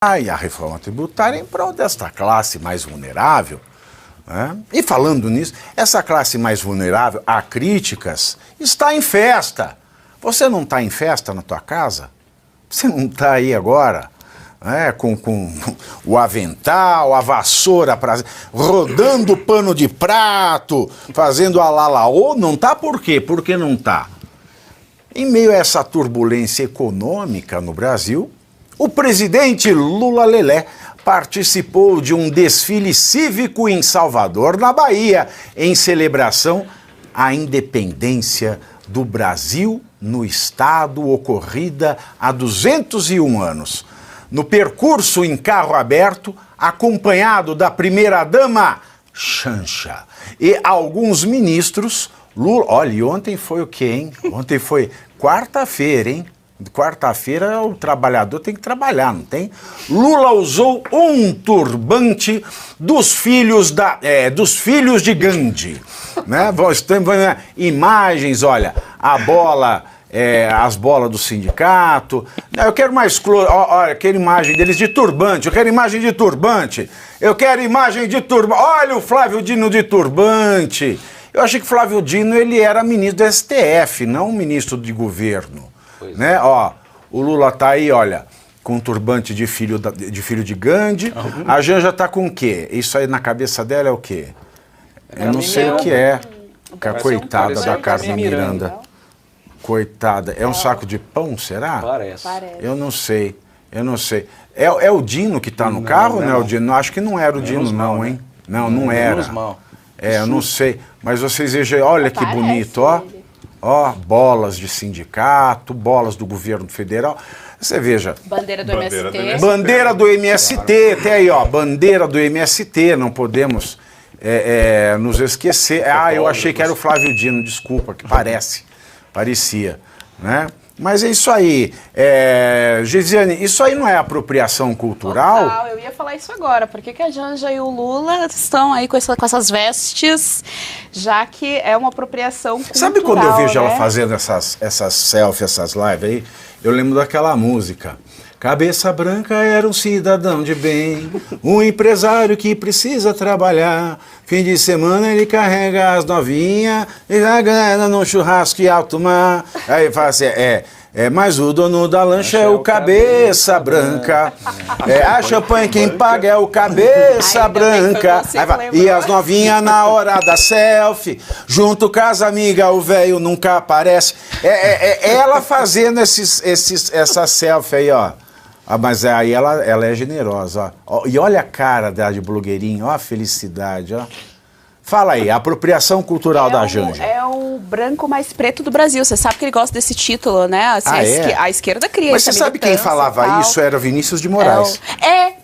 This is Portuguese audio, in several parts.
E a reforma tributária em prol desta classe mais vulnerável. Né? E falando nisso, essa classe mais vulnerável, há críticas, está em festa. Você não está em festa na tua casa? Você não está aí agora, né? com o avental, a vassoura, rodando pano de prato, fazendo a lalaô? Não está por quê? Por que não está? Em meio a essa turbulência econômica no Brasil, o presidente Lula Lelé participou de um desfile cívico em Salvador, na Bahia, em celebração à independência do Brasil no estado, ocorrida há 201 anos. No percurso em carro aberto, acompanhado da primeira-dama Xanxa e alguns ministros, Lula... Olha, e ontem foi o quê, hein? Ontem foi quarta-feira, hein? Quarta-feira o trabalhador tem que trabalhar, não tem? Lula usou um turbante dos filhos de Gandhi, né? Imagens, olha, a bola, as bolas do sindicato. Eu quero mais olha, quero imagem deles de turbante. Eu quero imagem de turbante. Eu quero imagem de turbante. Olha o Flávio Dino de turbante. Eu achei que Flávio Dino ele era ministro do STF, não ministro de governo. Né? Ó, o Lula tá aí, olha, com um turbante de filho de Gandhi. A Janja tá com o quê? Isso aí na cabeça dela é o quê? Eu não sei o que é. Coitada da Carmen Miranda. Coitada. É um saco de pão, será? Parece. Eu não sei. É o Dino que tá no carro, né? O Dino? Acho que não era o Dino, não, hein? Não era. Eu não sei. Mas vocês vejam, olha que bonito, ó. Ó, bolas de sindicato, bolas do governo federal. Você veja. Bandeira do MST. Bandeira do MST, até aí, ó. Bandeira do MST, não podemos nos esquecer. Eu achei que era o Flávio Dino, desculpa, que parecia, né? Mas é isso aí. Gesiane, isso aí não é apropriação cultural? Total, eu ia falar isso agora. Por que a Janja e o Lula estão aí com essas vestes, já que é uma apropriação cultural? Sabe quando eu vejo né? ela fazendo essas selfies, essas lives aí? Eu lembro daquela música. Cabeça Branca era um cidadão de bem, um empresário que precisa trabalhar. Fim de semana ele carrega as novinhas e já ganha no churrasco e alto mar. Aí fala assim, mas o dono da lancha é o Cabeça Branca. A champanhe quem paga é o Cabeça Branca. Aí vai, e as novinhas na hora da selfie, junto com as amigas, o velho nunca aparece. Ela fazendo essa selfie aí, ó. Mas aí ela é generosa, ó. E olha a cara dela de blogueirinho, ó a felicidade, ó. Fala aí, a apropriação cultural da Janja. É o branco mais preto do Brasil. Você sabe que ele gosta desse título, né? Assim, a esquerda cria. Mas você sabe quem falava isso? Era Vinícius de Moraes.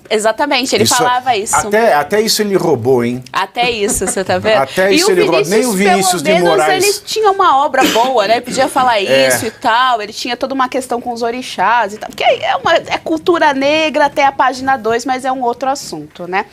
Exatamente, ele falava isso. Até isso ele roubou, hein? Até isso, você tá vendo? Até isso ele roubou. Nem o Vinícius de Moraes. Ele tinha uma obra boa, né? Ele podia falar isso e tal. Ele tinha toda uma questão com os orixás e tal. Porque é cultura negra até a página 2, mas é um outro assunto, né?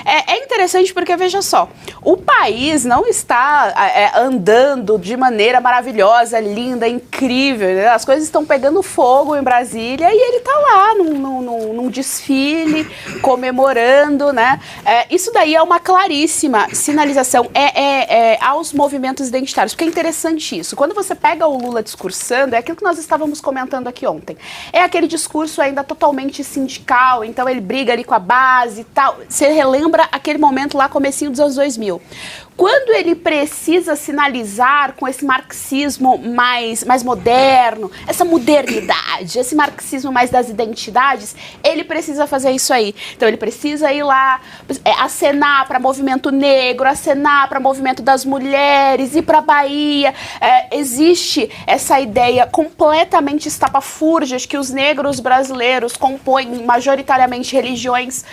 É interessante porque, veja só, o país não está andando de maneira maravilhosa, linda, incrível. Né? As coisas estão pegando fogo em Brasília e ele tá lá num desfile, comemorando, né? Isso daí é uma claríssima sinalização aos movimentos identitários, porque é interessante isso. Quando você pega o Lula discursando, é aquilo que nós estávamos comentando aqui ontem. É aquele discurso ainda totalmente sindical, então ele briga ali com a base e tal. Você relembra aquele momento lá, comecinho dos anos 2000. Quando ele precisa sinalizar com esse marxismo mais moderno, essa modernidade, esse marxismo mais das identidades, ele precisa fazer isso aí. Então ele precisa ir lá, acenar para movimento negro, acenar para movimento das mulheres, ir para a Bahia. Existe essa ideia completamente estapafúrdia de que os negros brasileiros compõem majoritariamente religiões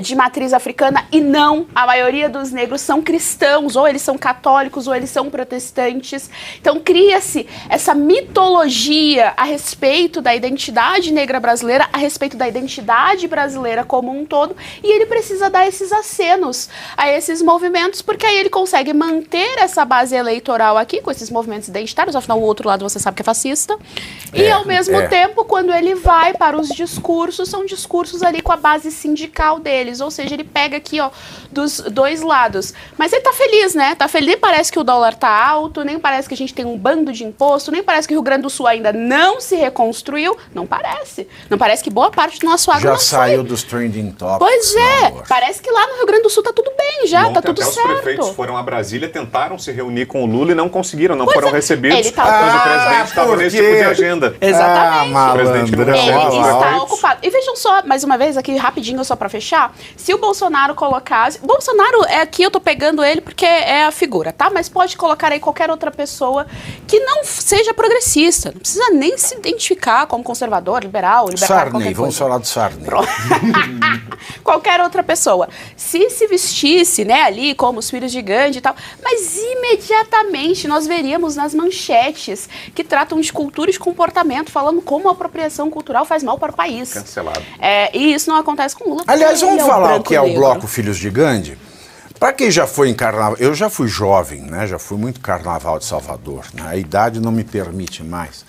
de matriz africana e não, a maioria dos negros são cristãos. cristãos, ou eles são católicos, ou eles são protestantes. Então cria-se essa mitologia a respeito da identidade negra brasileira, a respeito da identidade brasileira como um todo, e ele precisa dar esses acenos a esses movimentos, porque aí ele consegue manter essa base eleitoral aqui, com esses movimentos identitários, afinal o outro lado você sabe que é fascista, e ao mesmo tempo, quando ele vai para os discursos, são discursos ali com a base sindical deles, ou seja, ele pega aqui, ó, dos dois lados. Mas ele tá feliz, né? Tá feliz, nem parece que o dólar tá alto, nem parece que a gente tem um bando de imposto, nem parece que o Rio Grande do Sul ainda não se reconstruiu, não parece. Não parece que boa parte do nosso agro já não saiu foi. Dos trending topics. Pois é, parece que lá no Rio Grande do Sul tá tudo bem já, Ontem tá tudo até certo. Os prefeitos foram a Brasília, tentaram se reunir com o Lula e não conseguiram, não foram recebidos, ele tá mas o presidente estava nesse tipo de agenda. Exatamente. Malandrão. Ele está ocupado. E vejam só, mais uma vez, aqui rapidinho, só pra fechar, se o Bolsonaro colocasse... Bolsonaro, aqui eu tô pegando ele porque é a figura, tá? Mas pode colocar aí qualquer outra pessoa que não seja progressista. Não precisa nem se identificar como conservador, liberal, libertário, Sarney, vamos falar do Sarney. Qualquer outra pessoa. Se vestisse, né, ali como os filhos de Gandhi e tal, mas imediatamente nós veríamos nas manchetes que tratam de cultura e de comportamento, falando como a apropriação cultural faz mal para o país. Cancelado. E isso não acontece com Lula. Aliás, vamos falar o que é o negro. Bloco Filhos de Gandhi. Para quem já foi em carnaval, eu já fui jovem, né? Já fui muito carnaval de Salvador, né? A idade não me permite mais.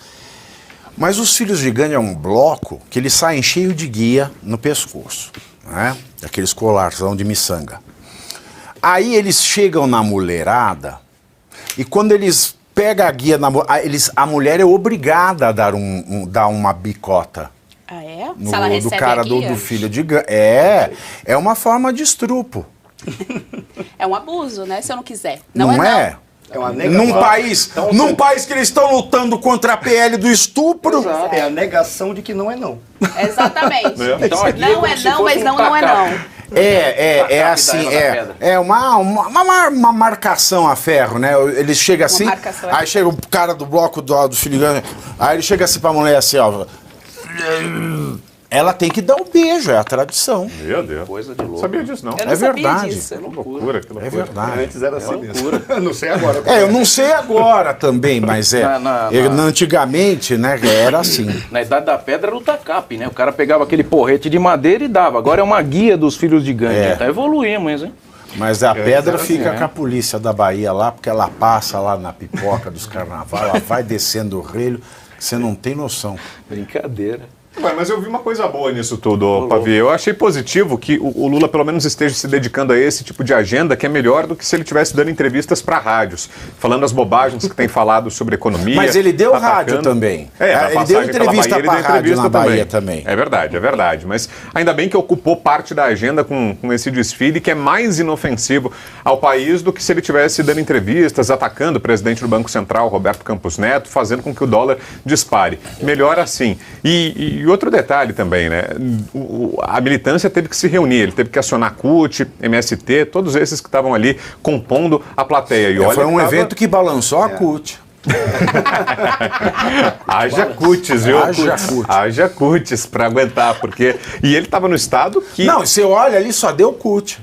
Mas os Filhos de Gandhi é um bloco que eles saem cheio de guia no pescoço, né? Aqueles colarzão de miçanga. Aí eles chegam na mulherada e quando eles pegam a guia, a mulher é obrigada a dar uma bicota. Ah, é? Se ela recebe do cara do Filho de Gandhi. É uma forma de estrupo. É um abuso, né? Se eu não quiser. Não é? É uma negação. Num país que eles estão lutando contra a PL do estupro. Exato. É a negação de que não é não. Exatamente. Então, aqui não é não, mas não é não. É assim, é uma marcação a ferro, né? Ele chega assim, aí chega o cara do bloco do Filho de Gandhi, aí ele chega assim pra mulher assim, ó. Ela tem que dar um beijo, é a tradição. Meu Deus. Coisa de louco. Sabia disso, não. Eu não É sabia verdade. disso. Que loucura. É verdade. Antes era assim mesmo. Não sei agora. Eu não sei agora também, mas antigamente, né, era assim. Na Idade da Pedra era o tacape, né? O cara pegava aquele porrete de madeira e dava. Agora é uma guia dos Filhos de Gandhi. Tá evoluímos, hein? Mas a pedra fica assim, com a polícia da Bahia lá, porque ela passa lá na pipoca dos carnaval, ela vai descendo o relho, que você não tem noção. Brincadeira. Ué, mas eu vi uma coisa boa nisso tudo, Pavê. Eu achei positivo que o Lula pelo menos esteja se dedicando a esse tipo de agenda, que é melhor do que se ele estivesse dando entrevistas para rádios, falando as bobagens que tem falado sobre economia. Mas ele deu atacando. rádio também. Ele deu entrevista para rádio na Bahia também. É verdade. Mas ainda bem que ocupou parte da agenda com esse desfile, que é mais inofensivo ao país do que se ele estivesse dando entrevistas, atacando o presidente do Banco Central, Roberto Campos Neto, fazendo com que o dólar dispare. Melhor assim. E outro detalhe também, né? A militância teve que se reunir, ele teve que acionar CUT, MST, todos esses que estavam ali compondo a plateia. E olha, foi um evento que balançou a CUT. Haja cutis, viu? Haja cutis para aguentar, porque... E ele estava no estado que... Não, você olha ali, só deu CUT.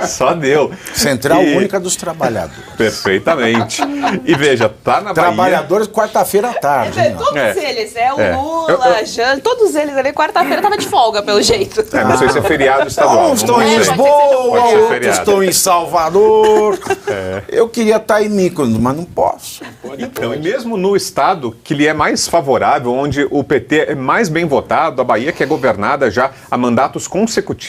Só deu. Central Única dos Trabalhadores. Perfeitamente. E veja, tá na Trabalhadores, quarta-feira à tarde. Todos eles, o Lula, Jane, todos eles ali, quarta-feira tava de folga, pelo jeito. Não sei se é feriado estadual. Uns estão em Lisboa, outros estão em Salvador. Eu queria estar em Mykonos, mas não posso. Então, e mesmo no estado que lhe é mais favorável, onde o PT é mais bem votado, a Bahia, que é governada já há mandatos consecutivos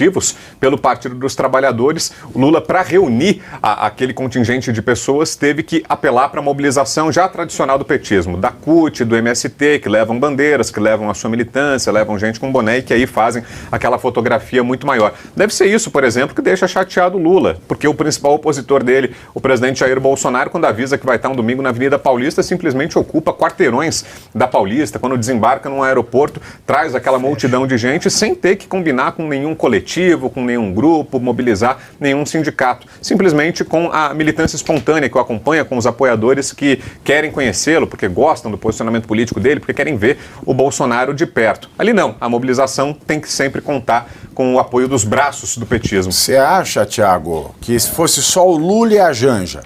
pelo Partido dos Trabalhadores, o Lula, para reunir aquele contingente de pessoas, teve que apelar para a mobilização já tradicional do petismo, da CUT, do MST, que levam bandeiras, que levam a sua militância, levam gente com boné e que aí fazem aquela fotografia muito maior. Deve ser isso, por exemplo, que deixa chateado o Lula, porque o principal opositor dele, o presidente Jair Bolsonaro, quando avisa que vai estar um domingo na Avenida Paulista, simplesmente ocupa quarteirões da Paulista, quando desembarca num aeroporto, traz aquela multidão de gente sem ter que combinar com nenhum coletivo, coletivo, com nenhum grupo, mobilizar nenhum sindicato. Simplesmente com a militância espontânea que o acompanha, com os apoiadores que querem conhecê-lo, porque gostam do posicionamento político dele, porque querem ver o Bolsonaro de perto. Ali não, a mobilização tem que sempre contar com o apoio dos braços do petismo. Você acha, Thiago, que se fosse só o Lula e a Janja,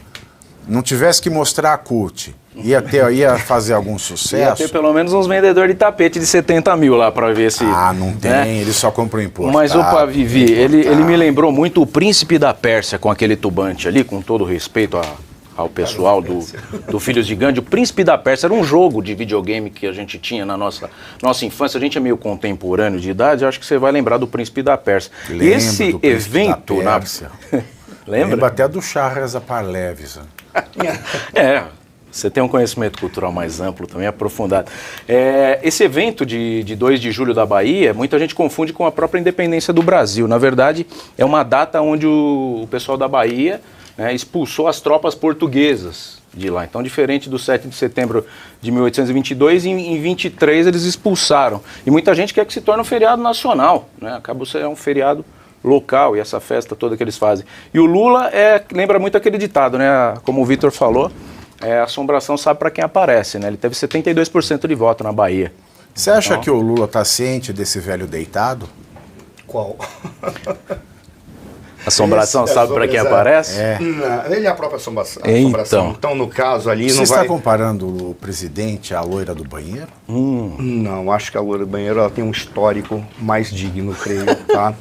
não tivesse que mostrar a CUT, ia fazer algum sucesso? Ia ter pelo menos uns vendedores de tapete de 70 mil lá pra ver se... Ah, não tem, né? Ele só compra o importado. Mas, opa, Vivi, ele me lembrou muito o Príncipe da Pérsia com aquele tubante ali, com todo respeito ao pessoal do Filhos de Gandhi. O Príncipe da Pérsia era um jogo de videogame que a gente tinha na nossa infância. A gente é meio contemporâneo de idade, eu acho que você vai lembrar do Príncipe da Pérsia. Lembro Esse do Príncipe evento... da Pérsia. Lembra? Lembro até do Shahrazad. É, você tem um conhecimento cultural mais amplo também, aprofundado. Esse evento de 2 de julho da Bahia, muita gente confunde com a própria independência do Brasil. Na verdade, é uma data onde o pessoal da Bahia, né, expulsou as tropas portuguesas de lá. Então, diferente do 7 de setembro de 1822, em 23 eles expulsaram. E muita gente quer que se torne um feriado nacional, né? Acaba sendo um feriado local, e essa festa toda que eles fazem. E o Lula lembra muito aquele ditado, né? Como o Vitor falou, a assombração sabe para quem aparece, né? Ele teve 72% de voto na Bahia. Você acha que o Lula está ciente desse velho deitado? Qual? Assombração sabe para quem aparece? Não, ele é a própria assombração. Então. Então, no caso ali... Você não está vai... comparando o presidente à loira do banheiro? Não, acho que a loira do banheiro ela tem um histórico mais digno, creio, tá?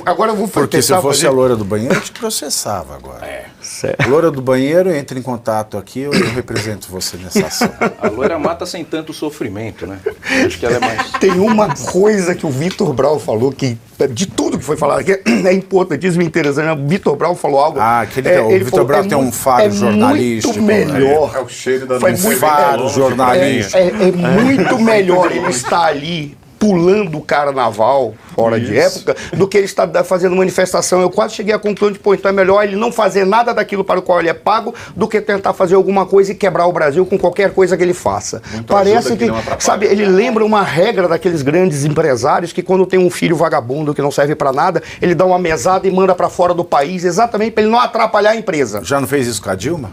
Agora eu vou Porque se fosse a loira do banheiro, eu te processava agora. Certo. Loira do banheiro, entre em contato aqui, eu represento você nessa ação. A loira mata sem tanto sofrimento, né? Acho que ela é mais... Tem uma coisa que o Vitor Braun falou, que de tudo que foi falado aqui, é importantíssimo e interessante. O Vitor Braun falou algo... o Vitor Braun tem um faro jornalístico. Muito melhor. É o cheiro da Um faro jornalístico. É muito melhor ele estar ali pulando o carnaval fora de época do que ele está fazendo manifestação. Eu quase cheguei à conclusão de, então é melhor ele não fazer nada daquilo para o qual ele é pago do que tentar fazer alguma coisa e quebrar o Brasil com qualquer coisa que ele faça. Parece que sabe, ele lembra uma regra daqueles grandes empresários que quando tem um filho vagabundo que não serve para nada, ele dá uma mesada e manda para fora do país exatamente para ele não atrapalhar a empresa. Já não fez isso com a Dilma?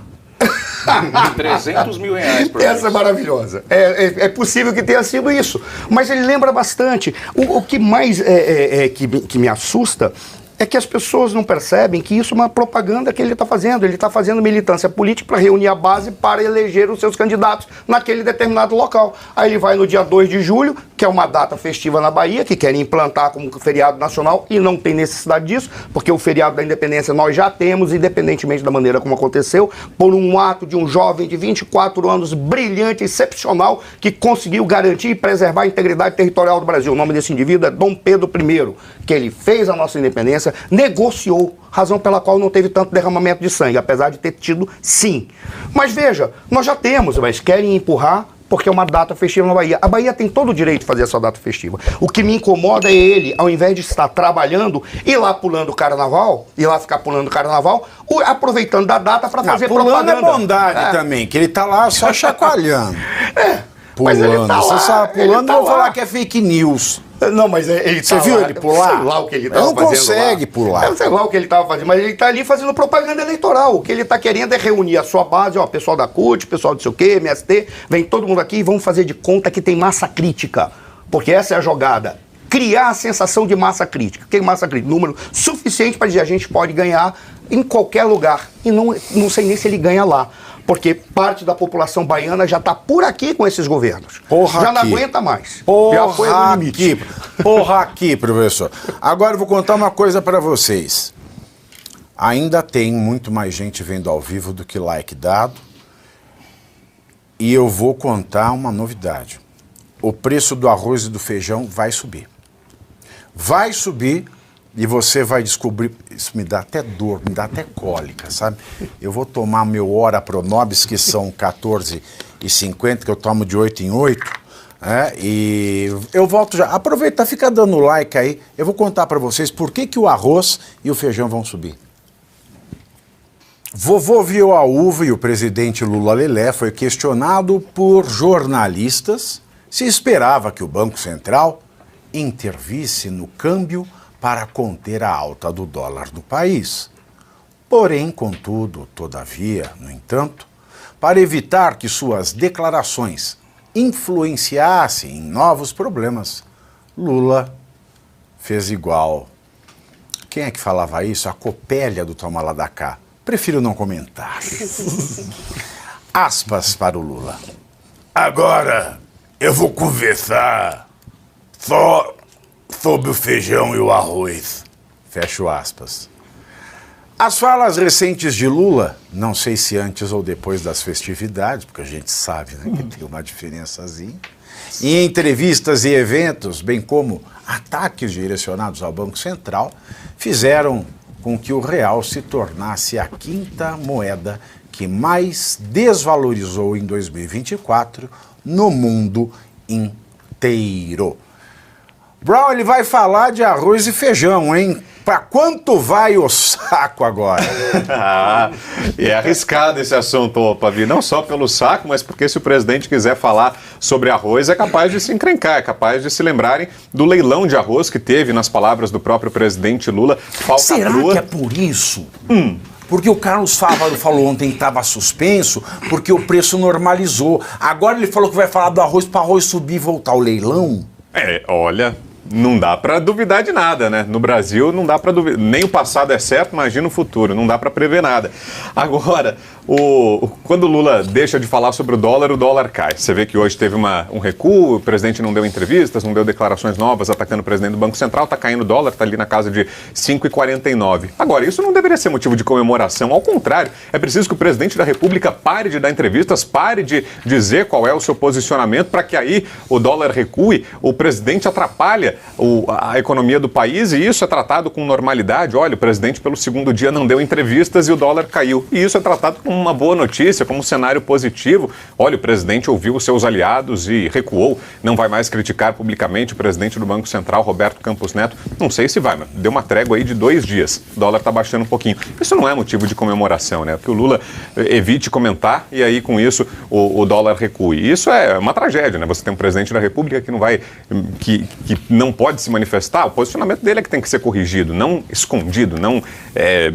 300 mil reais por mês. Essa é maravilhosa. É possível que tenha sido isso. Mas ele lembra bastante. O que mais que me assusta é que as pessoas não percebem que isso é uma propaganda que ele está fazendo. Ele está fazendo militância política para reunir a base para eleger os seus candidatos naquele determinado local. Aí ele vai no dia 2 de julho, que é uma data festiva na Bahia, que querem implantar como feriado nacional, e não tem necessidade disso, porque o feriado da independência nós já temos, independentemente da maneira como aconteceu, por um ato de um jovem de 24 anos, brilhante, excepcional, que conseguiu garantir e preservar a integridade territorial do Brasil. O nome desse indivíduo é Dom Pedro I, que ele fez a nossa independência, negociou, razão pela qual não teve tanto derramamento de sangue, apesar de ter tido sim. Mas veja, nós já temos, mas querem empurrar porque é uma data festiva na Bahia. A Bahia tem todo o direito de fazer essa data festiva. O que me incomoda é ele, ao invés de estar trabalhando, ir lá pulando o carnaval, aproveitando da data para fazer propaganda. Pulando é bondade também, que ele tá lá só chacoalhando. Mas ele Pulando. tá lá, Você sabe, pulando, tá não vou lá. falar que é fake news. Não, mas ele Você tá viu lá, ele pular? Sei lá o que ele tava Ele não fazendo consegue lá. pular. Eu sei lá o que ele estava fazendo, mas ele está ali fazendo propaganda eleitoral. O que ele está querendo é reunir a sua base, ó, pessoal da CUT, pessoal do sei o quê, MST, vem todo mundo aqui e vamos fazer de conta que tem massa crítica. Porque essa é a jogada. Criar a sensação de massa crítica. O que é massa crítica? Número suficiente para dizer a gente pode ganhar em qualquer lugar. E não sei nem se ele ganha lá. Porque parte da população baiana já está por aqui com esses governos. Já não aguenta mais. Já foi no limite. Porra aqui, professor. Agora eu vou contar uma coisa para vocês. Ainda tem muito mais gente vendo ao vivo do que like dado. E eu vou contar uma novidade. O preço do arroz e do feijão vai subir. Vai subir. E você vai descobrir, isso me dá até dor, me dá até cólica, sabe? Eu vou tomar meu Ora Pronobis, que são 14,50, que eu tomo de 8 em 8, e eu volto já. Aproveita, fica dando like aí, eu vou contar para vocês por que o arroz e o feijão vão subir. Vovô viu a uva e o presidente Lula Lelé foi questionado por jornalistas se esperava que o Banco Central intervisse no câmbio para conter a alta do dólar do país. Porém, contudo, todavia, no entanto, para evitar que suas declarações influenciassem em novos problemas, Lula fez igual. Quem é que falava isso? A Copélia do Toma lá da cá. Prefiro não comentar. Aspas para o Lula. Agora eu vou conversar só sobre o feijão e o arroz. Fecho aspas. As falas recentes de Lula, não sei se antes ou depois das festividades, porque a gente sabe, né, que tem uma diferençazinha, em entrevistas e eventos, bem como ataques direcionados ao Banco Central, fizeram com que o real se tornasse a quinta moeda que mais desvalorizou em 2024 no mundo inteiro. Brown, ele vai falar de arroz e feijão, hein? Pra quanto vai o saco agora? E é arriscado esse assunto, Pavi, não só pelo saco, mas porque se o presidente quiser falar sobre arroz, é capaz de se encrencar, é capaz de se lembrarem do leilão de arroz que teve, nas palavras do próprio presidente Lula, Será que é por isso? Porque o Carlos Fávaro falou ontem que estava suspenso, porque o preço normalizou. Agora ele falou que vai falar do arroz para arroz subir e voltar ao leilão? Olha, não dá para duvidar de nada, né? No Brasil não dá para duvidar, nem o passado é certo, imagina o futuro, não dá para prever nada. Agora, quando o Lula deixa de falar sobre o dólar cai. Você vê que hoje teve um recuo, o presidente não deu entrevistas, não deu declarações novas atacando o presidente do Banco Central, está caindo o dólar, está ali na casa de 5,49. Agora, isso não deveria ser motivo de comemoração, ao contrário, é preciso que o presidente da República pare de dar entrevistas, pare de dizer qual é o seu posicionamento para que aí o dólar recue, o presidente atrapalha a economia do país e isso é tratado com normalidade. Olha, o presidente pelo segundo dia não deu entrevistas e o dólar caiu. E isso é tratado como uma boa notícia, como um cenário positivo. Olha, o presidente ouviu os seus aliados e recuou, não vai mais criticar publicamente o presidente do Banco Central, Roberto Campos Neto. Não sei se vai, mas deu uma trégua aí de 2 dias. O dólar está baixando um pouquinho. Isso não é motivo de comemoração, né? Porque o Lula evite comentar e aí com isso o dólar recue. Isso é uma tragédia, né? Você tem um presidente da República que não vai, que não pode se manifestar, o posicionamento dele é que tem que ser corrigido, não escondido, não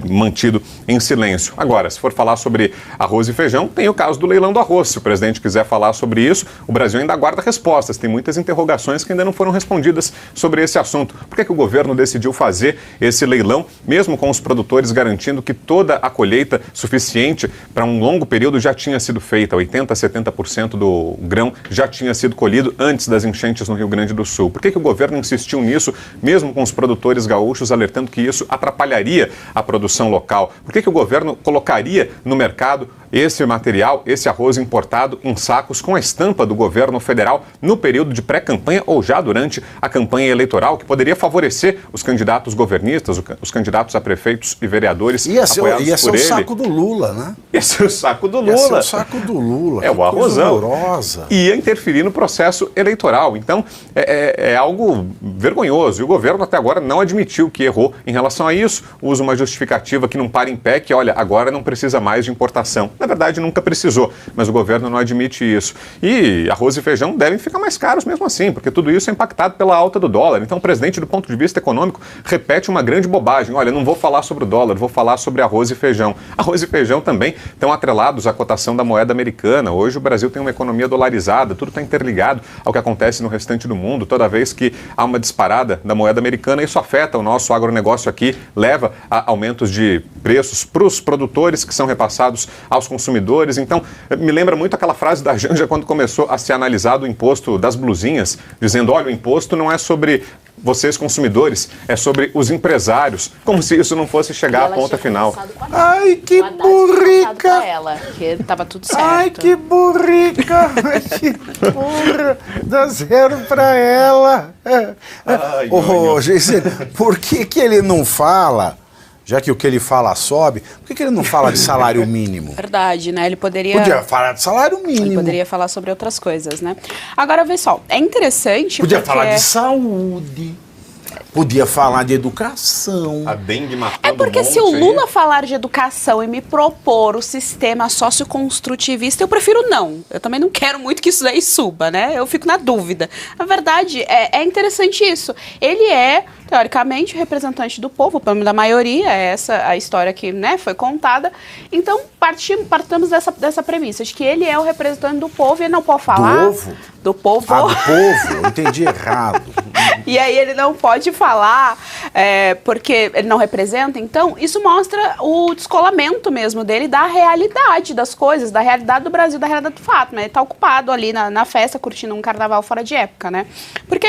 mantido em silêncio. Agora, se for falar sobre arroz e feijão, tem o caso do leilão do arroz. Se o presidente quiser falar sobre isso, o Brasil ainda aguarda respostas. Tem muitas interrogações que ainda não foram respondidas sobre esse assunto. Por que o governo decidiu fazer esse leilão, mesmo com os produtores garantindo que toda a colheita suficiente para um longo período já tinha sido feita? 80% a 70% do grão já tinha sido colhido antes das enchentes no Rio Grande do Sul. Por que o governo insistiu nisso, mesmo com os produtores gaúchos alertando que isso atrapalharia a produção local? Por que o governo colocaria no mercado esse material, esse arroz importado em sacos com a estampa do governo federal no período de pré-campanha ou já durante a campanha eleitoral, que poderia favorecer os candidatos governistas, os candidatos a prefeitos e vereadores apoiados ia ser por ele? O saco do Lula, né? Ia ser o saco do Lula. Ia ser o saco do Lula. É o arrozão. Horrorosa. Ia interferir no processo eleitoral. Então, é algo vergonhoso. E o governo até agora não admitiu que errou em relação a isso. Usa uma justificativa que não para em pé, que olha, agora não precisa mais de importação. Na verdade, nunca precisou, mas o governo não admite isso. E arroz e feijão devem ficar mais caros mesmo assim, porque tudo isso é impactado pela alta do dólar. Então o presidente, do ponto de vista econômico, repete uma grande bobagem. Olha, não vou falar sobre o dólar, vou falar sobre arroz e feijão. Arroz e feijão também estão atrelados à cotação da moeda americana. Hoje o Brasil tem uma economia dolarizada, tudo está interligado ao que acontece no restante do mundo. Toda vez que há uma disparada da moeda americana, isso afeta o nosso agronegócio aqui, leva a aumentos de preços para os produtores que são repassados aos consumidores. Então, me lembra muito aquela frase da Janja quando começou a ser analisado o imposto das blusinhas, dizendo, olha, o imposto não é sobre vocês consumidores, é sobre os empresários, como se isso não fosse chegar à ponta final. Ai, que burrica! Ela, que tava tudo certo. Ai, que burrica! Que burra! Dá 0 pra ela. Gente, por que ele não fala... Já que o que ele fala sobe, por que ele não fala de salário mínimo? Verdade, né? Ele poderia falar de salário mínimo. Ele poderia falar sobre outras coisas, né? Agora, vê só, é interessante Podia porque... falar de saúde. Podia falar de educação. A dengue matando É porque um monte se o Lula aí. falar de educação e me propor o sistema socioconstrutivista, eu prefiro não. Eu também não quero muito que isso daí suba, né? Eu fico na dúvida. A verdade é interessante isso. Ele é, teoricamente, o representante do povo, pelo menos da maioria, é essa a história que, né, foi contada. Então, partamos dessa premissa, de que ele é o representante do povo e ele não pode falar... Do ovo? Do povo. Ah, do povo, eu entendi errado. E aí ele não pode falar porque ele não representa. Então, isso mostra o descolamento mesmo dele da realidade das coisas, da realidade do Brasil, da realidade do fato. Né? Ele está ocupado ali na festa, curtindo um carnaval fora de época, né? Porque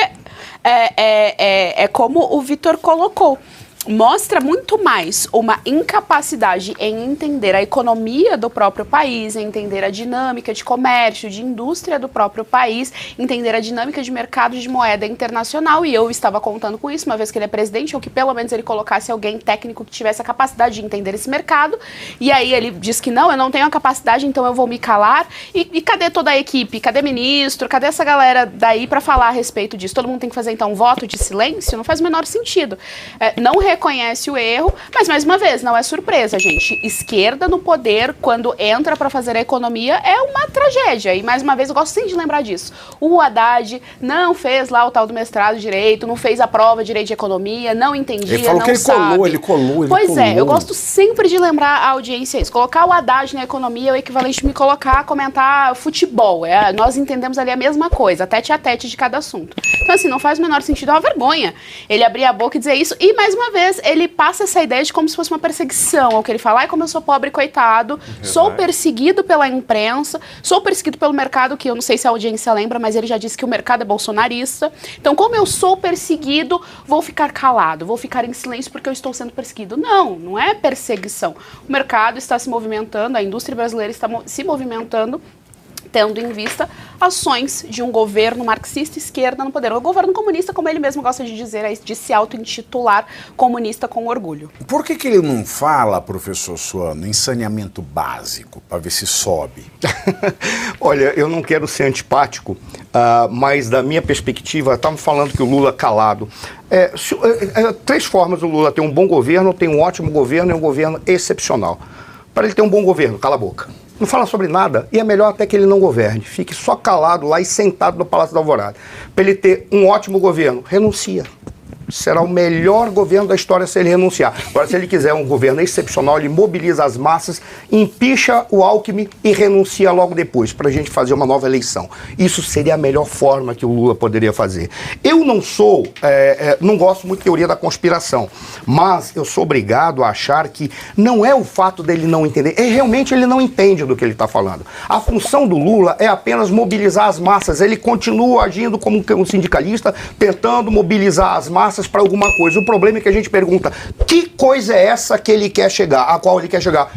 é como o Vitor colocou. Mostra muito mais uma incapacidade em entender a economia do próprio país, em entender a dinâmica de comércio, de indústria do próprio país, entender a dinâmica de mercado de moeda internacional, e eu estava contando com isso, uma vez que ele é presidente, ou que pelo menos ele colocasse alguém técnico que tivesse a capacidade de entender esse mercado, e aí ele diz que não, eu não tenho a capacidade, então eu vou me calar, e cadê toda a equipe? Cadê ministro? Cadê essa galera daí para falar a respeito disso? Todo mundo tem que fazer então um voto de silêncio? Não faz o menor sentido. Não reconhece o erro, mas mais uma vez, não é surpresa, gente. Esquerda no poder, quando entra para fazer a economia, é uma tragédia. E mais uma vez, eu gosto sempre de lembrar disso. O Haddad não fez lá o tal do mestrado de Direito, não fez a prova de Direito de Economia, não entendia, Ele falou não que ele sabe. colou. Pois é, eu gosto sempre de lembrar a audiência isso. Colocar o Haddad na economia é o equivalente de me colocar a comentar futebol. Nós entendemos ali a mesma coisa, tete a tete de cada assunto. Então, assim, não faz o menor sentido, é uma vergonha ele abrir a boca e dizer isso. E, mais uma vez, ele passa essa ideia de como se fosse uma perseguição. O que ele fala, como eu sou pobre, coitado, sou perseguido pela imprensa, sou perseguido pelo mercado, que eu não sei se a audiência lembra, mas ele já disse que o mercado é bolsonarista. Então, como eu sou perseguido, vou ficar calado, vou ficar em silêncio porque eu estou sendo perseguido. Não é perseguição. O mercado está se movimentando, a indústria brasileira está se movimentando, tendo em vista ações de um governo marxista esquerda no poder. O governo comunista, como ele mesmo gosta de dizer, de se auto-intitular comunista com orgulho. Por que ele não fala, professor Suano, em saneamento básico, para ver se sobe? Olha, eu não quero ser antipático, mas da minha perspectiva, estamos falando que o Lula calado. Três formas o Lula ter um bom governo, tem um ótimo governo e um governo excepcional. Para ele ter um bom governo, cala a boca. Não fala sobre nada, e é melhor até que ele não governe. Fique só calado lá e sentado no Palácio da Alvorada. Para ele ter um ótimo governo, renuncia. Será o melhor governo da história se ele renunciar. Agora, se ele quiser um governo excepcional, ele mobiliza as massas, empicha o Alckmin e renuncia logo depois, para a gente fazer uma nova eleição. Isso seria a melhor forma que o Lula poderia fazer. Eu não gosto muito de teoria da conspiração, mas eu sou obrigado a achar que não é o fato dele não entender, realmente ele não entende do que ele está falando. A função do Lula é apenas mobilizar as massas, ele continua agindo como um sindicalista, tentando mobilizar as massas para alguma coisa. O problema é que a gente pergunta, que coisa é essa que ele quer chegar, a qual ele quer chegar?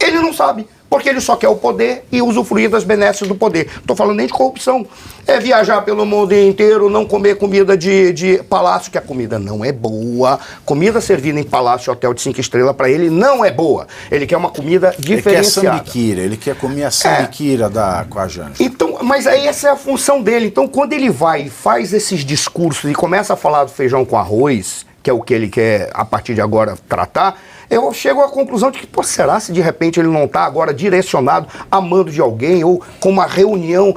Ele não sabe, porque ele só quer o poder e usufruir das benesses do poder. Não estou falando nem de corrupção. É viajar pelo mundo inteiro, não comer comida de palácio, que a comida não é boa. Comida servida em palácio, hotel de 5 estrelas, para ele não é boa. Ele quer uma comida diferenciada. Ele quer sambiquira, ele quer comer a sambiquira com a janja. Então, mas aí essa é a função dele. Então, quando ele vai e faz esses discursos e começa a falar do feijão com arroz, que é o que ele quer, a partir de agora, tratar, eu chego à conclusão de que, será se de repente ele não está agora direcionado a mando de alguém ou com uma reunião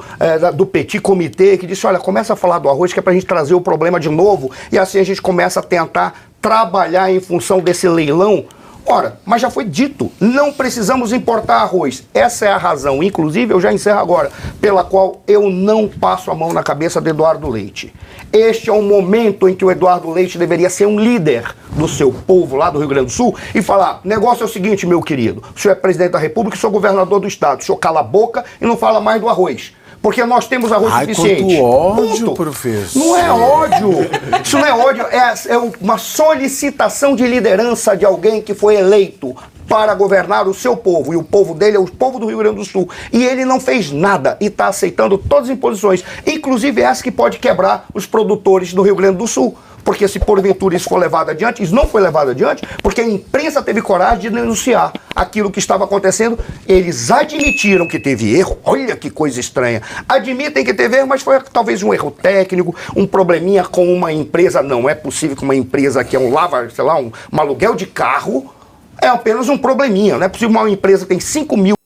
do Petit Comitê que disse, olha, começa a falar do arroz que é para a gente trazer o problema de novo e assim a gente começa a tentar trabalhar em função desse leilão. Ora, mas já foi dito, não precisamos importar arroz. Essa é a razão, inclusive, eu já encerro agora, pela qual eu não passo a mão na cabeça do Eduardo Leite. Este é um momento em que o Eduardo Leite deveria ser um líder do seu povo lá do Rio Grande do Sul e falar, negócio é o seguinte, meu querido, o senhor é presidente da República e sou governador do estado, o senhor cala a boca e não fala mais do arroz. Porque nós temos arroz suficiente. Quanto ódio, ponto. professor. Não é ódio. Isso não é ódio, é uma solicitação de liderança de alguém que foi eleito para governar o seu povo. E o povo dele é o povo do Rio Grande do Sul. E ele não fez nada e está aceitando todas as imposições, inclusive essa que pode quebrar os produtores do Rio Grande do Sul. porque se porventura isso for levado adiante, isso não foi levado adiante, porque a imprensa teve coragem de denunciar aquilo que estava acontecendo. Eles admitiram que teve erro, olha que coisa estranha, admitem que teve erro, mas foi talvez um erro técnico, um probleminha com uma empresa. Não é possível que uma empresa que é um aluguel de carro, é apenas um probleminha. Não é possível uma empresa que tem 5 mil.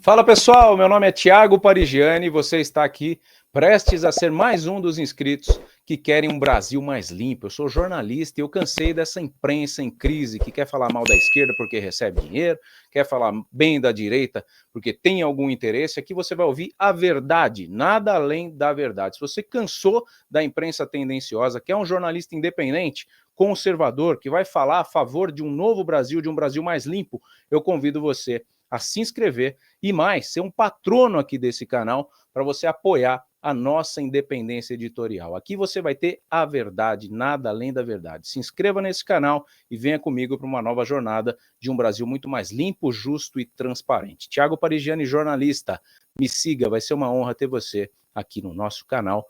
Fala pessoal, meu nome é Thiago Parigiani e você está aqui prestes a ser mais um dos inscritos que querem um Brasil mais limpo. Eu sou jornalista e eu cansei dessa imprensa em crise que quer falar mal da esquerda porque recebe dinheiro, quer falar bem da direita porque tem algum interesse. Aqui você vai ouvir a verdade, nada além da verdade. Se você cansou da imprensa tendenciosa, quer um jornalista independente, conservador, que vai falar a favor de um novo Brasil, de um Brasil mais limpo, eu convido você a se inscrever e mais, ser um patrono aqui desse canal para você apoiar a nossa independência editorial. Aqui você vai ter a verdade, nada além da verdade. Se inscreva nesse canal e venha comigo para uma nova jornada de um Brasil muito mais limpo, justo e transparente. Thiago Parigiani, jornalista, me siga, vai ser uma honra ter você aqui no nosso canal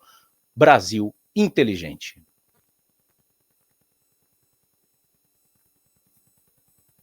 Brasil Inteligente.